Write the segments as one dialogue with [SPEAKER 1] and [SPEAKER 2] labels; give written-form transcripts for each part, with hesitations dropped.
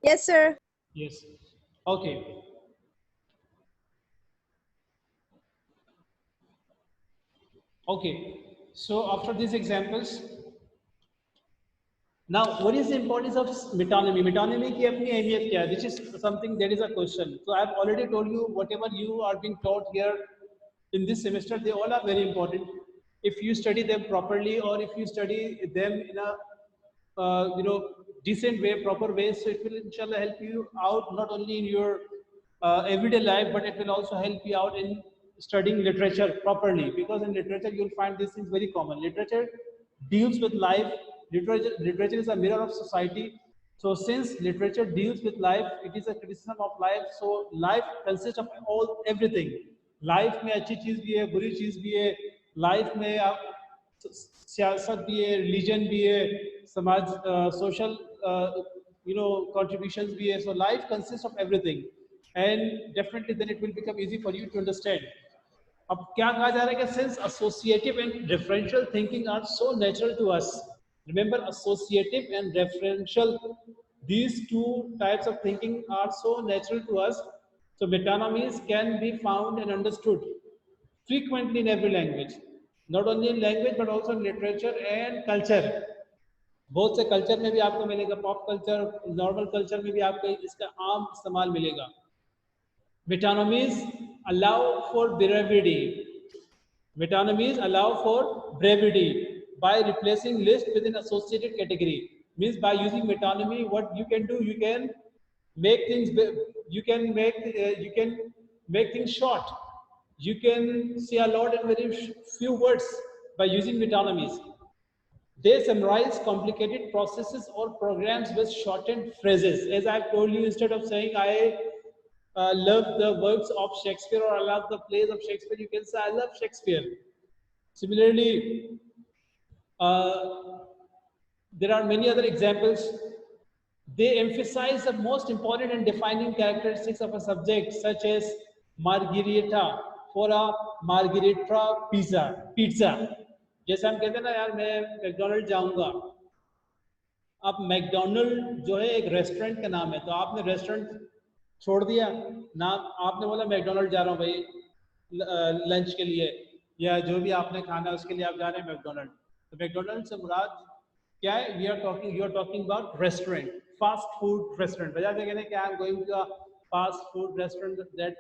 [SPEAKER 1] Yes, sir.
[SPEAKER 2] Yes. Okay. Okay. So after these examples, now what is the importance of metonymy? Metonymy की अपनी अहमियत क्या है? This is something that is a question. So I have already told you whatever you are being taught here in this semester, they all are very important. If you study them properly, or if you study them in a decent way, proper way, so it will inshallah help you out not only in your everyday life, but it will also help you out in studying literature properly, because in literature you'll find these things very common. Literature deals with life. Literature is a mirror of society. So since literature deals with life, it is a criticism of life. So life consists of all everything. Life में अच्छी चीज भी है, बुरी चीज भी है. Life में आप सियासत भी है, रिलीजन भी है, समाज सोशल contributions भी है. So life consists of everything, and definitely then it will become easy for you to understand. अब क्या कहा जा रहा है कि since associative and referential thinking are so natural to us, remember associative and referential, these two types of thinking are so natural to us, so metonymies can be found and understood frequently in every language, not only in language but also in literature and culture. बहुत से culture में भी आपको मिलेगा, pop culture, normal culture में भी आपको इसका आम इस्तेमाल मिलेगा. Metonymies allow for brevity. Metonymies allow for brevity by replacing list with an associated category. Means by using metonymy, what you can do, you can make things, you can make things short. You can say a lot in very few words by using metonymies. They summarize complicated processes or programs with shortened phrases. As I've told you, instead of saying I love the works of Shakespeare or I love the plays of Shakespeare, you can say I love Shakespeare. Similarly, uh, there are many other examples. They emphasize the most important and defining characteristics of a subject, such as margherita for a margherita pizza. जैसे हम कहते हैं ना यार मैं McDonald जाऊंगा. अब McDonald जो है एक रेस्टोरेंट का नाम है, तो आपने रेस्टोरेंट छोड़ दिया ना, आपने बोला मैकडोनल्ड जा रहा हूँ भाई लंच के लिए, या जो भी आपने खाना है उसके लिए आप जा रहे हैं मैकडोनल्ड. तो मैकडोनल्ड से मुराद क्या है? You are talking about restaurant, fast food restaurant. बजाय से कहने कि I am going to a fast food restaurant that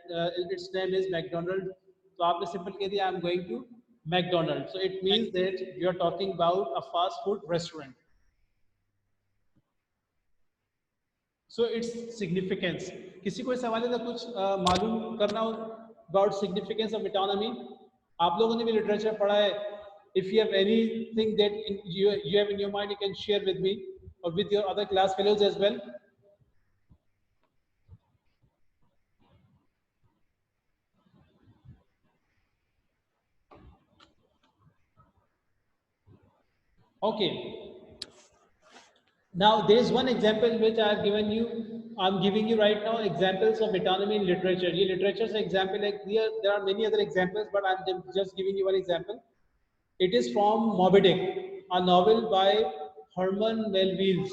[SPEAKER 2] it's name is McDonald, तो आपने सिंपल कह दिया I am going to McDonald. So it means that you are talking about a fast food restaurant. So it's significance. किसी को इस हवाले से कुछ मालूम करना हो अबाउट सिग्निफिकेंस ऑफ मेटोनमी? आप लोगों ने भी लिटरेचर पढ़ा है. If you have anything that you have in your mind, you can share with me or with your other class fellows as well. Okay. Now there is one example which I have given you. I'm giving you right now examples of metonymy in literature. ये literature से example है. There are many other examples, but I'm just giving you one example. It is from Moby Dick, a novel by Herman Melville.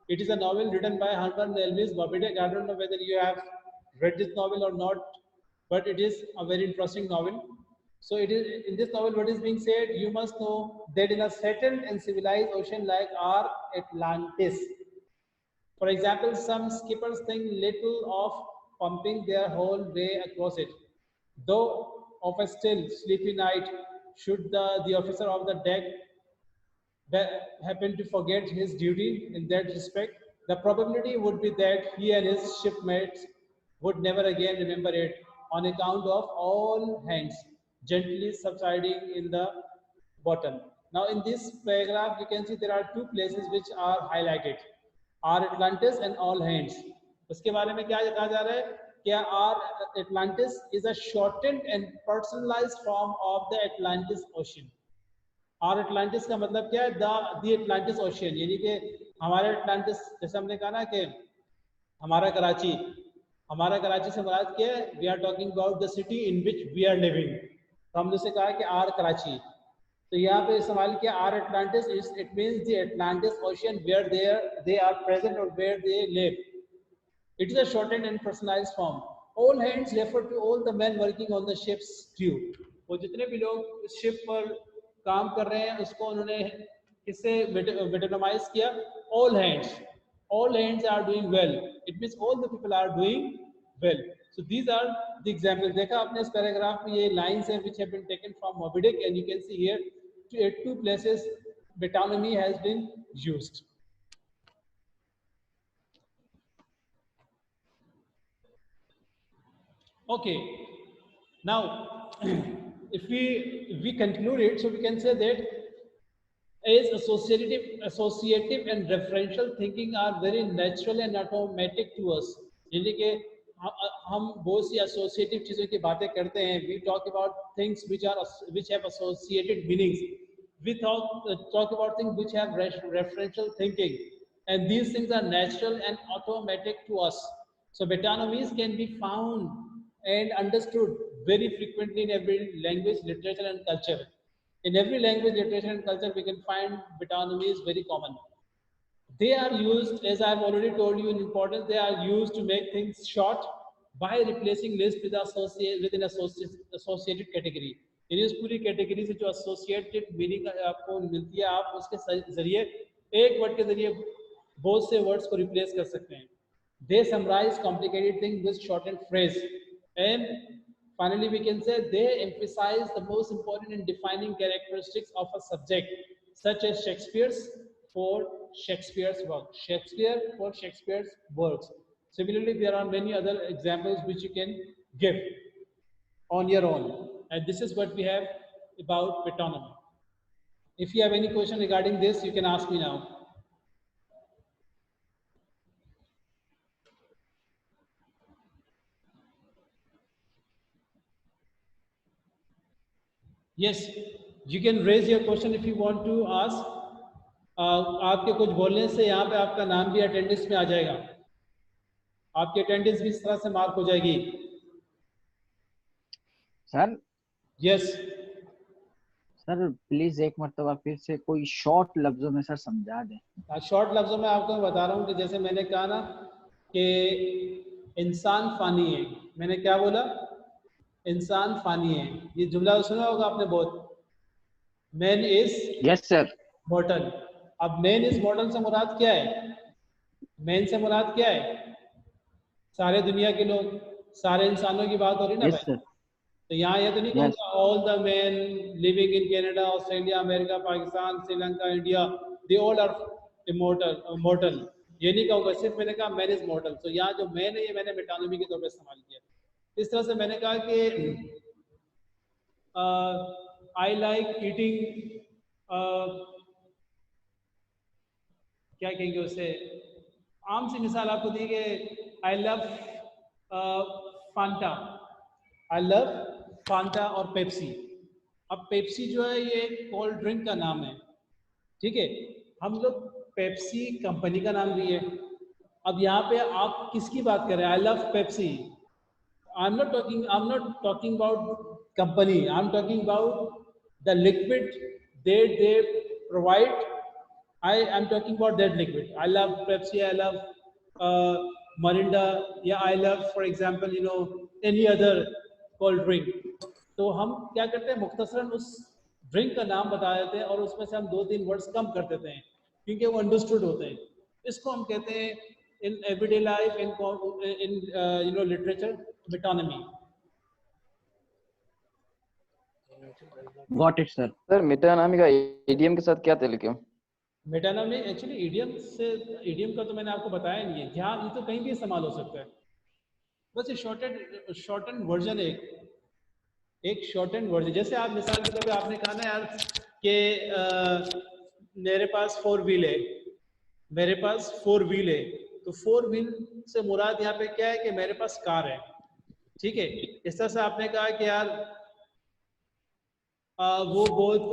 [SPEAKER 2] It is a novel written by Herman Melville, Moby Dick. I don't know whether you have read this novel or not, but it is a very interesting novel. So it is in this novel, what is being said? You must know that in a settled and civilized ocean like our Atlantis, for example, some skippers think little of pumping their whole way across it. Though of a still sleepy night, should the officer of the deck happen to forget his duty in that respect, the probability would be that he and his shipmates would never again remember it on account of all hands gently subsiding in the bottom. Now, in this paragraph, you can see there are two places which are highlighted: R Atlantis and all hands. उसके बारे में क्या कहा जा रहा है? क्या R Atlantis is a shortened and personalised form of the Atlantis ocean. R Atlantis का मतलब क्या है? द एटलांटिस ओशियन, यानी कि हमारे एटलांटिस, जैसे हमने कहा ना कि हमारा कराची, हमारा कराची से मुराद क्या है? We are talking about the city in which we are living. तो हमने से कहा कि आर कराची. तो यहाँ पे इस्तेमाल किया are Atlantis. It means the Atlantis ocean where they are present और where they live. It is a shortened and personalized form. All hands refer to all the men working on the ship's crew. वो जितने भी लोग इस ship पर काम कर रहे हैं उसको उन्होंने किससे मेटानोमाइज किया? All hands. All hands are doing well. It means all the people are doing well. So these are the examples. देखा आपने इस पैराग्राफ में ये lines हैं which have been taken from Moby Dick, and you can see here at two places metonymy has been used. Okay, now if we conclude it, so we can say that as associative and referential thinking are very natural and automatic to us. यानी कि हम बहुत सी associative चीज़ों की बातें करते हैं. We talk about things which have associated meanings. We talk about things which have referential thinking, and these things are natural and automatic to us. So metonymies can be found and understood very frequently in every language, literature, and culture. In every language, literature, and culture, we can find metonymies very common. They are used, as I've already told you in importance, they are used to make things short by replacing list with an associated category. यानी इस पूरी category से जो associated meaning आपको मिलती है, आप उसके जरिए एक वर्ड के जरिए बहुत से वर्ड्स को रिप्लेस कर सकते हैं. They summarize complicated things with shortened phrase, and finally we can say they emphasize the most important and defining characteristics of a subject, such as Shakespeare's work. Shakespeare for Shakespeare's works. Similarly, there are many other examples which you can give on your own, and this is what we have about metonymy. If you have any question regarding this, you can ask me now. Yes, you can raise your question if you want to ask. आपके कुछ बोलने से यहाँ पे आपका नाम भी attendance में आ जाएगा. आपकी अटेंडेंस भी इस तरह से मार्क हो जाएगी.
[SPEAKER 1] सर.
[SPEAKER 2] यस
[SPEAKER 1] सर, प्लीज एक मरतबा फिर से कोई शॉर्ट लफ्जों में सर समझा दें.
[SPEAKER 2] शॉर्ट लफ्जों में आपको बता रहा हूँ कि जैसे मैंने कहा ना कि इंसान फानी है. मैंने क्या बोला? इंसान फानी है. ये जुमला सुना होगा आपने बहुत. Man is
[SPEAKER 1] yes sir
[SPEAKER 2] मॉर्टल. अब मैन इज मॉर्टल से मुराद क्या है? मैन से मुराद क्या है? सारे दुनिया के लोग, सारे इंसानों की बात हो रही है ना
[SPEAKER 1] यस
[SPEAKER 2] भाई.
[SPEAKER 1] सर.
[SPEAKER 2] तो यहाँ ये तो नहीं कहूँगा all the man living in Canada, Australia, America, Pakistan, Sri Lanka, India, they all are mortal. ये नहीं कहूँगा. सिर्फ मैंने कहा मैन इज मॉर्टल. तो यहाँ जो मैन है ये मैंने मेटानोमी के तौर पर इस्तेमाल किया. इस तरह से मैंने कहा कि आई लाइक ईटिंग, क्या कहेंगे उसे, आम सी मिसाल आपको दी कि I love Phanta. I love Phanta और पेप्सी. अब पेप्सी जो है ये कोल्ड ड्रिंक का नाम है, ठीक है. हम लोग पेप्सी कंपनी का नाम दिए. अब यहाँ पे आप किसकी बात कर रहे हैं? I love Pepsi. I'm not talking about company. I'm talking about the liquid they provide. I'm talking about that liquid. I love Pepsi. I love Mirinda. Yeah, I love, for example, any other cold drink. तो हम क्या करते हैं, मुख्तसरन उस drink का नाम बता देते हैं और उसमें से हम 2-3 वर्ड्स कम कर देते हैं क्योंकि वो अंडरस्टूड होते हैं. इसको हम कहते हैं in everyday life, in literature, metonymy.
[SPEAKER 1] Got it, sir.
[SPEAKER 3] Sir metonymy का इडियम के साथ क्या ताल्लुक है?
[SPEAKER 2] मेटानॉमी एक्चुअली इडियम का तो मैंने आपको बताया नहीं है. जहाँ ये तो कहीं भी इस्तेमाल हो सकता है. बस ये शॉर्टन वर्जन है. एक शॉर्टन वर्जन. जैसे आप मिसाल के तौर पे आपने कहा ना यार कि मेरे पास 4 व्हील है. मेरे पास 4 व्हील है. तो 4 व्हील से मुराद यहाँ पे क्या है कि मेरे पास कार है, ठीक है. इस तरह से आपने कहा कि यार वो बहुत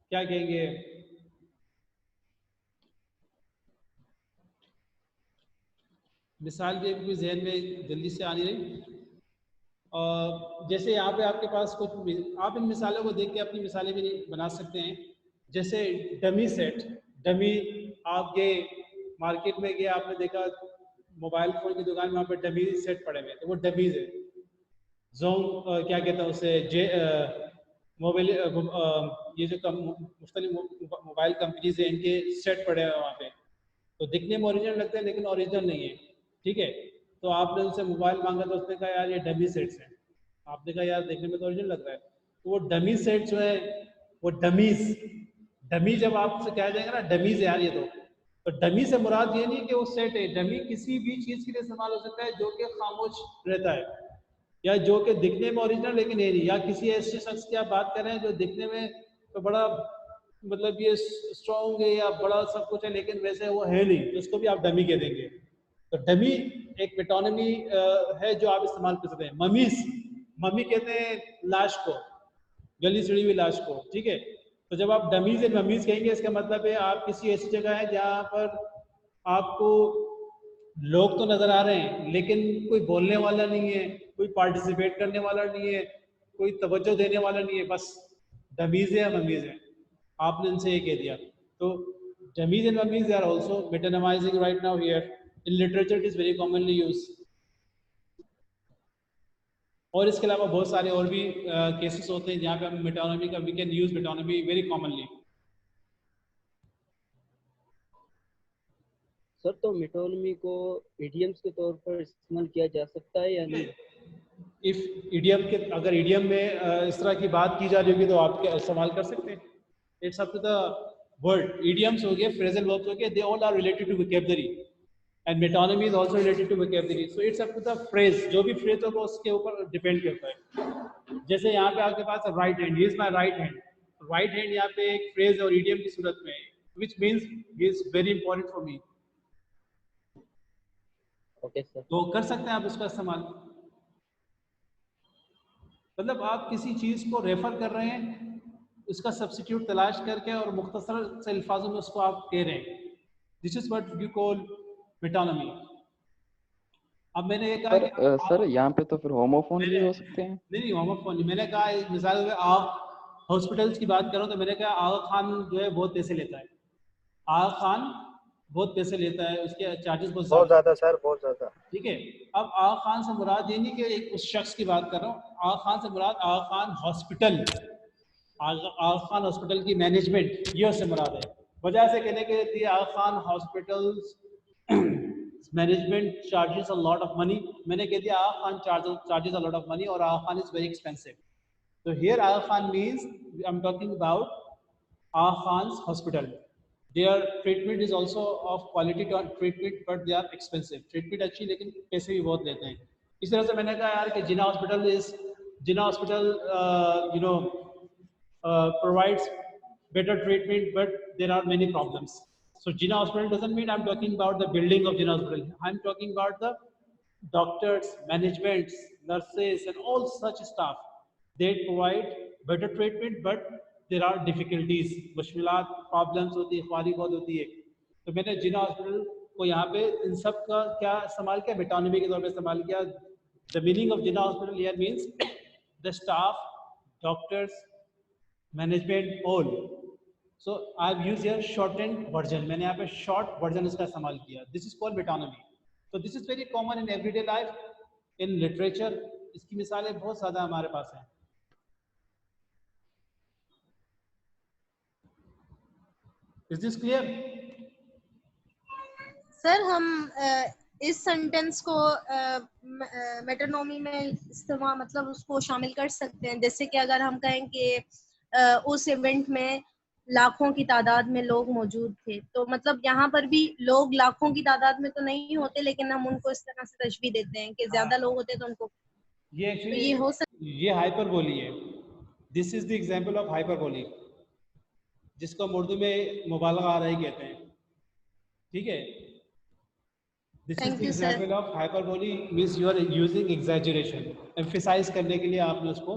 [SPEAKER 2] क्या कहेंगे, मिसाल भी कोई जहन में जल्दी से आ नहीं रही. जैसे यहाँ पे आपके पास कुछ, आप इन मिसालों को देख के अपनी मिसालें भी बना सकते हैं. जैसे डमी सेट. डमी, आप गए मार्केट में गए, आपने देखा मोबाइल फोन की दुकान में वहाँ पे डमी सेट पड़े हुए हैं, तो वो डमीज है। जोंग क्या कहते हैं उसे, जे मोबाइल ये जो मुख्तलिफ मोबाइल कंपनीज है, इनके सेट पड़े हुए हैं वहाँ पे, तो दिखने में ओरिजिनल लगते हैं लेकिन ओरिजिनल नहीं है। ठीक है, तो आपने उनसे मोबाइल मांगा तो उसने कहा यार ये डमी सेट्स हैं। आपने कहा यार देखने में तो ओरिजिनल लग रहा है, तो वो डमी सेट जो है वो डमीज, डमी जब आपसे कहा जाएगा ना डमीज यार ये तो डमी से मुराद ये नहीं कि वो सेट है। डमी किसी भी चीज के लिए इस्तेमाल हो सकता है जो कि खामोश रहता है, या जो कि दिखने में ओरिजिनल लेकिन ये नहीं, या किसी ऐसे शख्स की आप बात कर रहे हैं जो दिखने में तो बड़ा मतलब ये स्ट्रॉन्ग है या बड़ा सब कुछ है लेकिन वैसे वो है नहीं, तो उसको भी आप डमी कह देंगे। तो डमी एक मेटोनिमी है जो आप इस्तेमाल कर सकते हैं। ममीज, मम्मी कहते हैं लाश को, गली सड़ी हुई लाश को। ठीक है, तो जब आप डमीज एंड ममीज कहेंगे इसका मतलब है आप किसी ऐसी जगह है जहाँ पर आपको लोग तो नजर आ रहे हैं लेकिन कोई बोलने वाला नहीं है, कोई पार्टिसिपेट करने वाला नहीं है, कोई तवज्जो देने वाला नहीं है, बस डमीज है या ममीज है, आपने इनसे ये कह दिया। तो dummies and mummies are also metonymizing right now here in literature, it is very commonly used. और इसके अलावा बहुत सारे और भी केसेस होते हैं जहाँ पे हम मेटोनिमी का, we can use metonymy very commonly.
[SPEAKER 4] Sir तो मेटोनिमी को इडियम्स के तौर पर इस्तेमाल किया जा सकता है या नहीं?
[SPEAKER 2] इफ इडियम के, अगर इडियम में इस तरह की बात की जा रही होगी तो आप क्या इस्तेमाल कर सकते हैं। It's up to the word. Idioms हो गए, फ्रेजल वर्ब्स हो गए, they all are related to vocabulary and metonymy is also related to vocabulary. So it's up to the phrase, जो भी फ्रेज होगा उसके ऊपर डिपेंड करता है। जैसे यहाँ पे आपके पास right hand, he is my right hand, right hand यहाँ पे एक फ्रेज और इडियम की सूरत में, which means he is very important for me.
[SPEAKER 4] Okay sir.
[SPEAKER 2] तो कर सकते हैं आप इसका इस्तेमाल। मतलब आप किसी चीज को रेफर कर रहे हैं, उसका सब्स्टिट्यूट तलाश करके और मुख्तसर से अल्फाजों में उसको आप कह रहे हैं, this is what you call metonymy. अब मैंने ये कहा कि
[SPEAKER 3] सर यहाँ पे तो फिर होमोफोन भी हो सकते हैं।
[SPEAKER 2] नहीं होमोफोन नहीं, मैंने कहा मिसाल में आप हॉस्पिटल्स की बात करो तो मैंने कहा आगा खान जो है बहुत पैसे लेता है, आगा खान बहुत पैसे लेता है, उसके चार्जेस बहुत
[SPEAKER 5] ज्यादा सर, बहुत ज्यादा।
[SPEAKER 2] ठीक है, अब आगा खान से मुराद ये नहीं कि एक उस शख्स की बात कर रहा हूँ, आगा खान से मुराद आगा खान हॉस्पिटल, आगा खान हॉस्पिटल की मैनेजमेंट, ये उससे मुराद है। वजह से कहने के लिए Aga Khan hospitals management charges a lot of money, मैंने कह दिया Aga Khan charges a lot of money और Aga Khan is very expensive. तो here Aga Khan means I am talking about Aga Khan's hospital. Their treatment is also of quality treatment, but they are expensive. Treatment अच्छी लेकिन पैसे भी बहुत लेते हैं। इस तरह से मैंने कहा यार कि जिन्ना hospital you know provides better treatment, but there are many problems. So Jinnah Hospital doesn't mean I'm talking about the building of Jinnah Hospital. I'm talking about the doctors, managements, nurses, and all such staff. They provide better treatment, but there are difficulties, मुश्किलात, problems होती है, ख्वारी बहुत होती है। तो मैंने जिन्ना hospital को यहाँ पे इन सब का क्या इस्तेमाल किया, मेटोनिमी के तौर पे इस्तेमाल किया। The meaning of Jinnah hospital here means the staff, doctors, management, all. So I've used here shortened version. मैंने यहाँ पे short version इसका इस्तेमाल किया। This is called metonymy. So this is very common in everyday life, in literature. इसकी मिसालें बहुत ज़्यादा हमारे पास हैं। Is this clear?
[SPEAKER 6] सर हम इस सेंटेंस को मेटोनोमी में इस्तेमाल मतलब उसको शामिल कर सकते हैं, जैसे कि अगर हम कहें कि उस इवेंट में लाखों की तादाद में लोग मौजूद थे, तो मतलब यहाँ पर भी लोग लाखों की तादाद में तो नहीं होते, लेकिन हम उनको इस तरह से तशबीह देते हैं कि ज्यादा लोग होते तो उनको
[SPEAKER 2] ये एक्चुअली
[SPEAKER 6] तो ये हो सकता
[SPEAKER 2] ये हाइपरबोली है। This is the example of hyperbole, जिसको हम उर्दू में मुबालगा आराई कहते हैं। ठीक है, this is the example of hyperbole, means you are using exaggeration, emphasise करने के लिए आपने उसको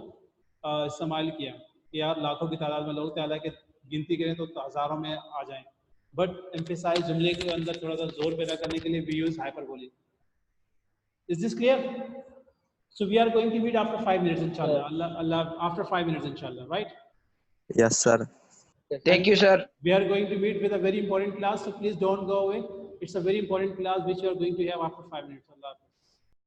[SPEAKER 2] इस्तेमाल किया कि यार लाखों की तादाद में लोग थे, हालांकि गिनती करें तो हजारों में आ जाएं, बट एम्फसाइज जुमले के अंदर थोड़ा सा जोर पैदा करने के लिए we use hyperbole. Is this clear? So we are going to meet after 5 minutes, inshallah. Allah, after 5 minutes, inshallah, right?
[SPEAKER 5] Yes, sir.
[SPEAKER 1] Thank you, sir.
[SPEAKER 2] We are going to meet with a very important class, so please don't go away. It's a very important class which you are going to have after 5 minutes. Allah Hafiz.